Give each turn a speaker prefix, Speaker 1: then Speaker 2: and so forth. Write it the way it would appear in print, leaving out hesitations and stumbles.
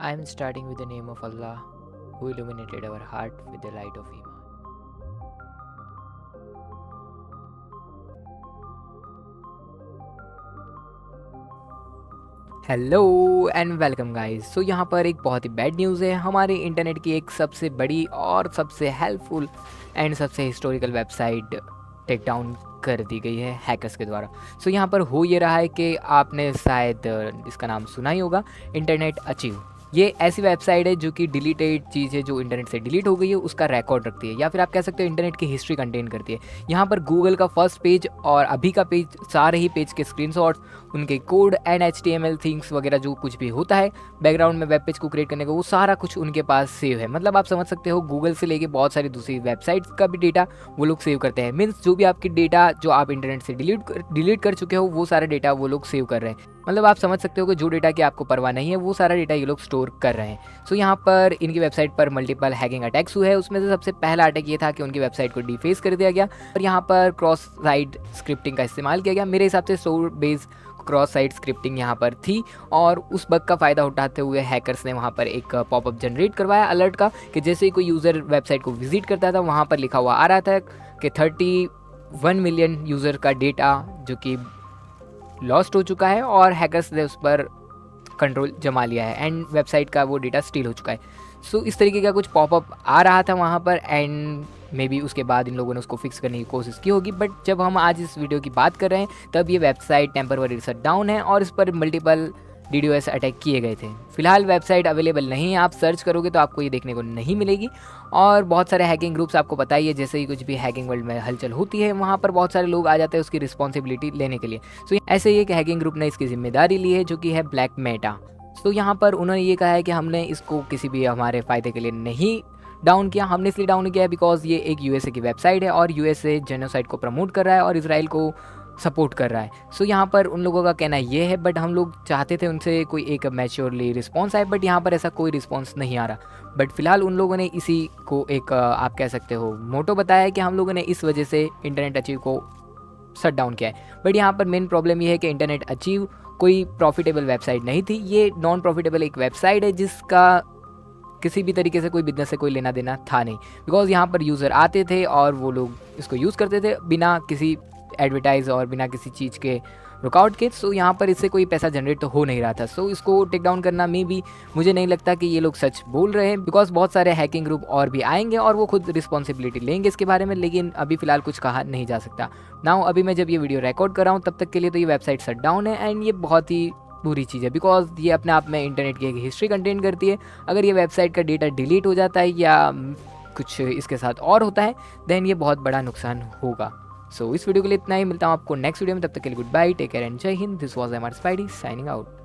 Speaker 1: I am starting with the name of Allah, who illuminated our heart with the light of Iman. Hello and welcome guys. So यहाँ पर एक बहुत ही bad news है। हमारे internet की एक सबसे बड़ी और सबसे हेल्पफुल एंड सबसे हिस्टोरिकल वेबसाइट टेक डाउन कर दी गई है हैकर्स के द्वारा। सो यहाँ पर हो ये रहा है कि आपने शायद इसका नाम सुना ही होगा, इंटरनेट अचीव। ये ऐसी वेबसाइट है जो कि डिलीटेड चीज़ है, जो इंटरनेट से डिलीट हो गई है उसका रिकॉर्ड रखती है, या फिर आप कह सकते हो इंटरनेट की हिस्ट्री कंटेन करती है। यहाँ पर गूगल का फर्स्ट पेज और अभी का पेज, सारे ही पेज के स्क्रीनशॉट्स, उनके कोड एंड HTML थिंग्स वगैरह जो कुछ भी होता है बैकग्राउंड में वेब पेज को क्रिएट करने का, वो सारा कुछ उनके पास सेव है। मतलब आप समझ सकते हो गूगल से लेके बहुत सारी दूसरी वेबसाइट्स का भी डेटा वो लोग सेव करते हैं। मीन्स जो भी आपकी डेटा जो आप इंटरनेट से डिलीट कर चुके हो वो सारा डेटा वो लोग सेव कर रहे हैं। मतलब आप समझ सकते हो कि जो डेटा की आपको परवाह नहीं है वो सारा डेटा ये लोग स्टोर कर रहे हैं। सो यहाँ पर इनकी वेबसाइट पर मल्टीपल हैकिंग अटैक्स हुए हैं। उसमें से सबसे पहला अटैक ये था कि उनकी वेबसाइट को डिफेस कर दिया गया और यहाँ पर क्रॉस साइट स्क्रिप्टिंग का इस्तेमाल किया गया। मेरे हिसाब से store based cross site scripting यहाँ पर थी और उस बग का फ़ायदा उठाते हुए हैकर्स ने वहाँ पर एक पॉपअप जनरेट करवाया अलर्ट का, कि जैसे ही कोई यूज़र वेबसाइट को विजिट करता था वहाँ पर लिखा हुआ आ रहा था कि 31 मिलियन यूज़र का डेटा जो कि लॉस्ट हो चुका है और हैकर्स ने उस पर कंट्रोल जमा लिया है एंड वेबसाइट का वो डेटा स्टील हो चुका है। सो इस तरीके का कुछ पॉपअप आ रहा था वहाँ पर एंड मे बी उसके बाद इन लोगों ने उसको फिक्स करने की कोशिश की होगी। बट जब हम आज इस वीडियो की बात कर रहे हैं तब ये वेबसाइट टेम्पररी शट डाउन है और इस पर मल्टीपल DDoS अटैक किए गए थे। फिलहाल वेबसाइट अवेलेबल नहीं है, आप सर्च करोगे तो आपको ये देखने को नहीं मिलेगी। और बहुत सारे हैकिंग ग्रुप्स, आपको पता ही है, जैसे ही कुछ भी हैकिंग वर्ल्ड में हलचल होती है वहाँ पर बहुत सारे लोग आ जाते हैं उसकी रिस्पॉन्सिबिलिटी लेने के लिए। सो ऐसे ही एक हैकिंग ग्रुप ने इसकी जिम्मेदारी ली है जो कि है ब्लैक मेटा। तो यहाँ पर उन्होंने ये कहा है कि हमने इसको किसी भी हमारे फ़ायदे के लिए नहीं डाउन किया। हमने इसलिए डाउन किया है बिकॉज ये एक USA की वेबसाइट है और USA जेनोसाइड को प्रमोट कर रहा है और इसराइल को सपोर्ट कर रहा है। सो यहाँ पर उन लोगों का कहना ये है, बट हम लोग चाहते थे उनसे कोई एक मैच्योरली रिस्पॉन्स आए, बट यहाँ पर ऐसा कोई रिस्पॉन्स नहीं आ रहा। बट फिलहाल उन लोगों ने इसी को एक आप कह सकते हो मोटो बताया है कि हम लोगों ने इस वजह से इंटरनेट अचीव को शट डाउन किया है। बट यहाँ पर मेन प्रॉब्लम ये है कि इंटरनेट अचीव कोई प्रॉफिटेबल वेबसाइट नहीं थी। ये नॉन प्रॉफिटेबल एक वेबसाइट है जिसका किसी भी तरीके से कोई बिजनेस से कोई लेना देना था नहीं, बिकॉज यहाँ पर यूज़र आते थे और वो लोग इसको यूज़ करते थे बिना किसी एडवर्टाइज और बिना किसी चीज़ के रुकावट के। सो यहाँ पर इससे कोई पैसा जनरेट तो हो नहीं रहा था। सो इसको टेक डाउन करना में भी मुझे नहीं लगता कि ये लोग सच बोल रहे हैं, बिकॉज बहुत सारे हैकिंग ग्रुप और भी आएंगे और वो खुद रिस्पॉन्सिबिलिटी लेंगे इसके बारे में, लेकिन अभी फिलहाल कुछ कहा नहीं जा सकता। नाउ अभी मैं जब ये वीडियो रिकॉर्ड कर रहा हूँ तब तक के लिए तो ये वेबसाइट शट डाउन है एंड ये बहुत ही बुरी चीज़ है, बिकॉज ये अपने आप में इंटरनेट की एक हिस्ट्री कंटेन करती है। अगर ये वेबसाइट का डेटा डिलीट हो जाता है या कुछ इसके साथ और होता है देन ये बहुत बड़ा नुकसान होगा। सो इस वीडियो के लिए इतना ही। मिलता हूँ आपको नेक्स्ट वीडियो में, तब तक के लिए good bye, take care and जय हिंद। This was MR Spidey signing out.